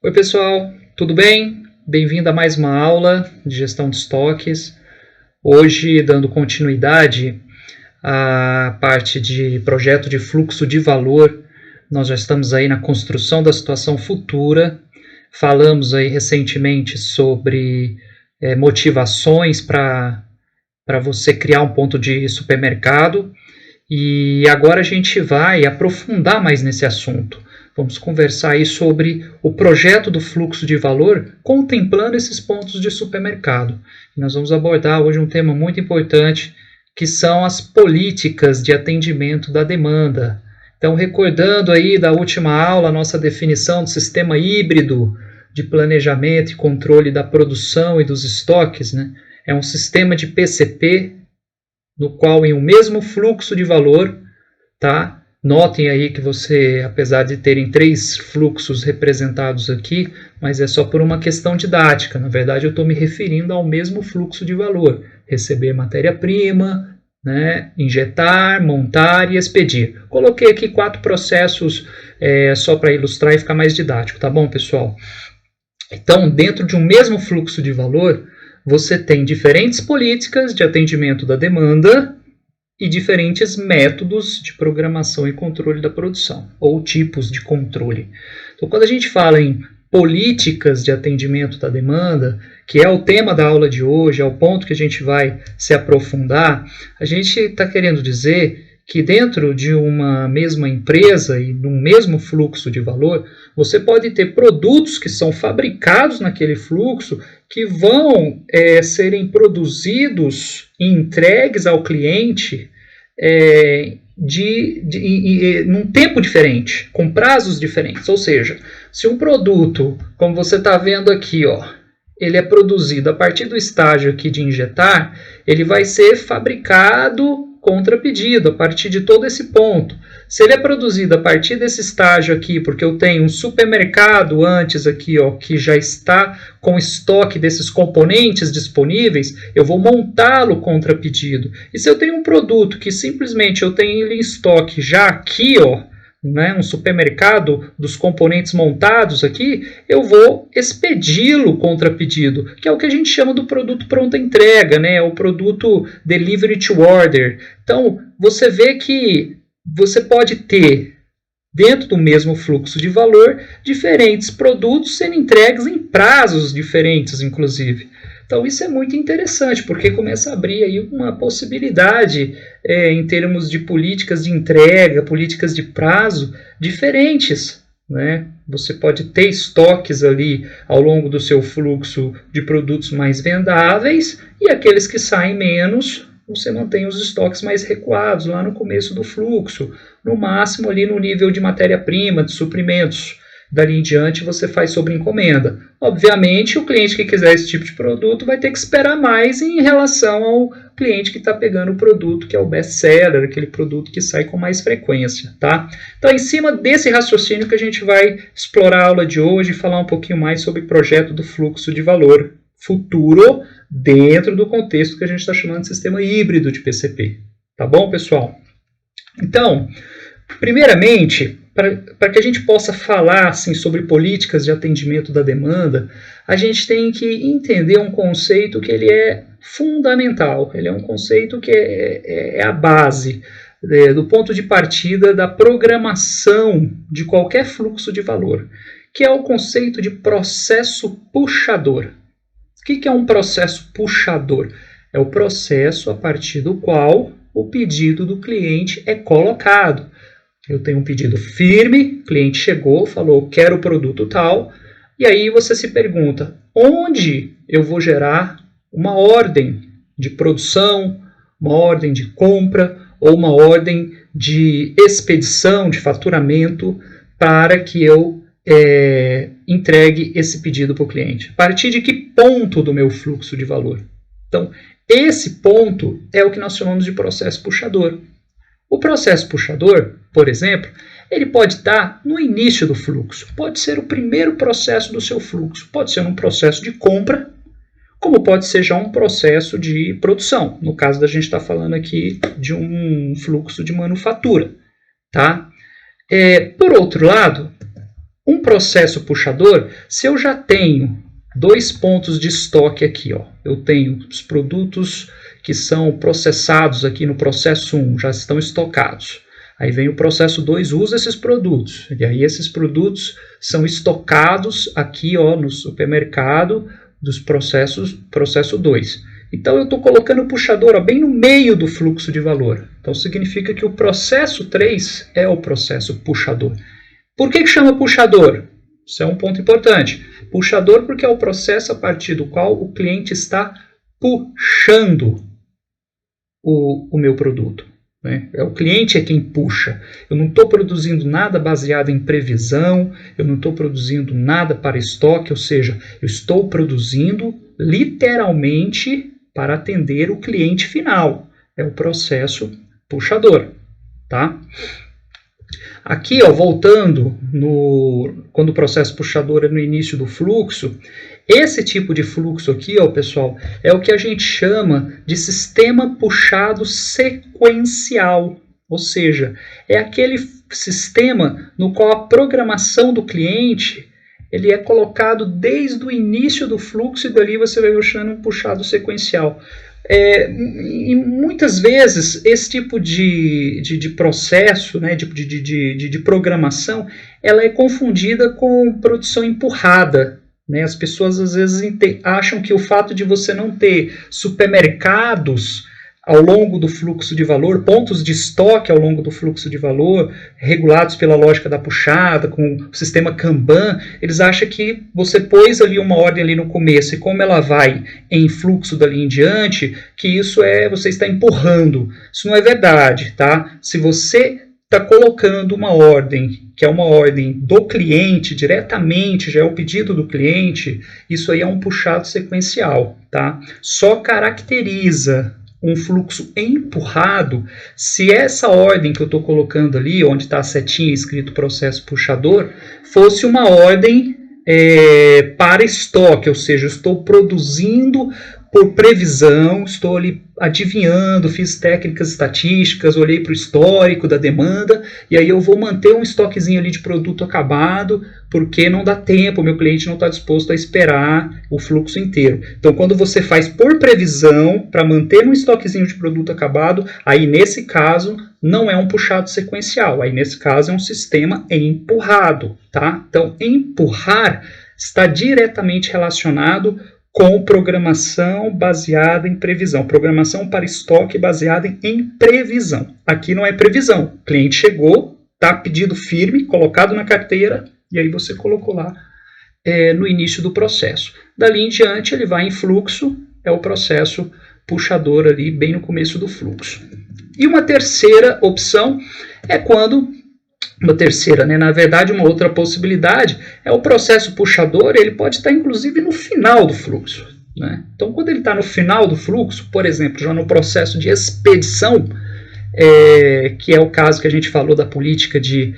Oi pessoal, tudo bem? Bem-vindo a mais uma aula de gestão de estoques. Hoje, dando continuidade à parte de projeto de fluxo de valor, nós já estamos aí na construção da situação futura. Falamos aí recentemente sobre motivações para você criar um ponto de supermercado e agora a gente vai aprofundar mais nesse assunto. Vamos conversar aí sobre o projeto do fluxo de valor contemplando esses pontos de supermercado. Nós vamos abordar hoje um tema muito importante, que são as políticas de atendimento da demanda. Então, recordando aí da última aula, a nossa definição do sistema híbrido de planejamento e controle da produção e dos estoques, né? É um sistema de PCP, no qual em um mesmo fluxo de valor, tá? Notem aí que você, apesar de terem 3 fluxos representados aqui, mas é só por uma questão didática. Na verdade, eu estou me referindo ao mesmo fluxo de valor. Receber matéria-prima, né, injetar, montar e expedir. Coloquei aqui 4 processos só para ilustrar e ficar mais didático, tá bom, pessoal? Então, dentro de um mesmo fluxo de valor, você tem diferentes políticas de atendimento da demanda e diferentes métodos de programação e controle da produção, ou tipos de controle. Então, quando a gente fala em políticas de atendimento da demanda, que é o tema da aula de hoje, é o ponto que a gente vai se aprofundar, a gente está querendo dizer que dentro de uma mesma empresa e num mesmo fluxo de valor, você pode ter produtos que são fabricados naquele fluxo que vão serem produzidos e entregues ao cliente num tempo diferente, com prazos diferentes. Ou seja, se um produto, como você está vendo aqui, ó, ele é produzido a partir do estágio aqui de injetar, ele vai ser fabricado contra pedido, a partir de todo esse ponto. Se ele é produzido a partir desse estágio aqui, porque eu tenho um supermercado antes aqui, ó, que já está com estoque desses componentes disponíveis, eu vou montá-lo contra pedido. E se eu tenho um produto que simplesmente eu tenho ele em estoque já aqui, ó, né, um supermercado dos componentes montados aqui, eu vou expedi-lo contra pedido, que é o que a gente chama do produto pronta entrega, né, o produto delivery to order. Então, você vê que você pode ter, dentro do mesmo fluxo de valor, diferentes produtos sendo entregues em prazos diferentes, inclusive. Então, isso é muito interessante, porque começa a abrir aí uma possibilidade em termos de políticas de entrega, políticas de prazo diferentes, né? Você pode ter estoques ali ao longo do seu fluxo de produtos mais vendáveis e aqueles que saem menos, você mantém os estoques mais recuados lá no começo do fluxo, no máximo ali no nível de matéria-prima, de suprimentos. Dali em diante você faz sobre encomenda. Obviamente, o cliente que quiser esse tipo de produto vai ter que esperar mais em relação ao cliente que está pegando o produto que é o best-seller, aquele produto que sai com mais frequência, tá? Então, em cima desse raciocínio que a gente vai explorar a aula de hoje e falar um pouquinho mais sobre o projeto do fluxo de valor futuro dentro do contexto que a gente está chamando de sistema híbrido de PCP. Tá bom, pessoal? Então, primeiramente, para que a gente possa falar assim, sobre políticas de atendimento da demanda, a gente tem que entender um conceito que ele é fundamental, ele é um conceito que é a base do ponto de partida da programação de qualquer fluxo de valor, que é o conceito de processo puxador. O que é um processo puxador? É o processo a partir do qual o pedido do cliente é colocado. Eu tenho um pedido firme, o cliente chegou, falou, quero o produto tal, e aí você se pergunta, onde eu vou gerar uma ordem de produção, uma ordem de compra, ou uma ordem de expedição, de faturamento, para que eu entregue esse pedido para o cliente? A partir de que ponto do meu fluxo de valor? Então, esse ponto é o que nós chamamos de processo puxador. O processo puxador, por exemplo, ele pode estar no início do fluxo, pode ser o primeiro processo do seu fluxo, pode ser um processo de compra, como pode ser já um processo de produção. No caso da gente estar falando aqui de um fluxo de manufatura, tá? Por outro lado, Um processo puxador, se eu já tenho 2 pontos de estoque aqui, ó, eu tenho os produtos que são processados aqui no processo 1, já estão estocados. Aí vem o processo 2, usa esses produtos. E aí esses produtos são estocados aqui, ó, no supermercado dos processo 2. Então eu estou colocando o puxador, ó, bem no meio do fluxo de valor. Então significa que o processo 3 é o processo puxador. Por que chama puxador? Isso é um ponto importante. Puxador porque é o processo a partir do qual o cliente está puxando o meu produto. Né? É o cliente é quem puxa. Eu não estou produzindo nada baseado em previsão, eu não estou produzindo nada para estoque, ou seja, eu estou produzindo literalmente para atender o cliente final. É o processo puxador. Tá? Aqui, ó, voltando, quando o processo puxador é no início do fluxo, esse tipo de fluxo aqui, ó, pessoal, é o que a gente chama de sistema puxado sequencial. Ou seja, é aquele sistema no qual a programação do cliente ele é colocado desde o início do fluxo e dali você vai achando um puxado sequencial. E muitas vezes esse tipo de processo, né, de programação, ela é confundida com produção empurrada. Né? As pessoas às vezes acham que o fato de você não ter supermercados ao longo do fluxo de valor, pontos de estoque ao longo do fluxo de valor, regulados pela lógica da puxada, com o sistema Kanban, eles acham que você pôs ali uma ordem ali no começo e como ela vai em fluxo dali em diante, que isso você está empurrando. Isso não é verdade, tá? Se você está colocando uma ordem, que é uma ordem do cliente, diretamente, já é o pedido do cliente, isso aí é um puxado sequencial, tá? Só caracteriza um fluxo empurrado se essa ordem que eu estou colocando ali, onde está a setinha escrito processo puxador, fosse uma ordem para estoque, ou seja, eu estou produzindo por previsão, estou ali adivinhando, fiz técnicas estatísticas, olhei para o histórico da demanda, e aí eu vou manter um estoquezinho ali de produto acabado, porque não dá tempo, o meu cliente não está disposto a esperar o fluxo inteiro. Então, quando você faz por previsão, para manter um estoquezinho de produto acabado, aí nesse caso não é um puxado sequencial, aí nesse caso é um sistema empurrado, tá? Então, empurrar está diretamente relacionado com programação baseada em previsão. Programação para estoque baseada em previsão. Aqui não é previsão. O cliente chegou, está pedido firme, colocado na carteira, e aí você colocou lá no início do processo. Dali em diante ele vai em fluxo, é o processo puxador ali bem no começo do fluxo. E uma terceira opção é quando... Uma terceira, né? Na verdade, uma outra possibilidade é o processo puxador, ele pode estar inclusive no final do fluxo. Né? Então, quando ele está no final do fluxo, por exemplo, já no processo de expedição, que é o caso que a gente falou da política de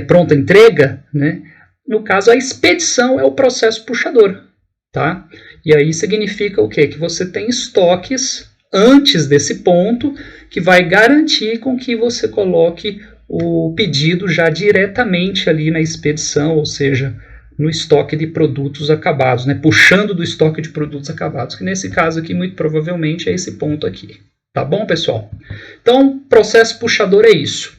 pronta entrega, né? No caso, a expedição é o processo puxador. Tá? E aí significa o quê? Que você tem estoques antes desse ponto que vai garantir com que você coloque o pedido já diretamente ali na expedição, ou seja, no estoque de produtos acabados, né? Puxando do estoque de produtos acabados, que nesse caso aqui, muito provavelmente, é esse ponto aqui. Tá bom, pessoal? Então, processo puxador é isso.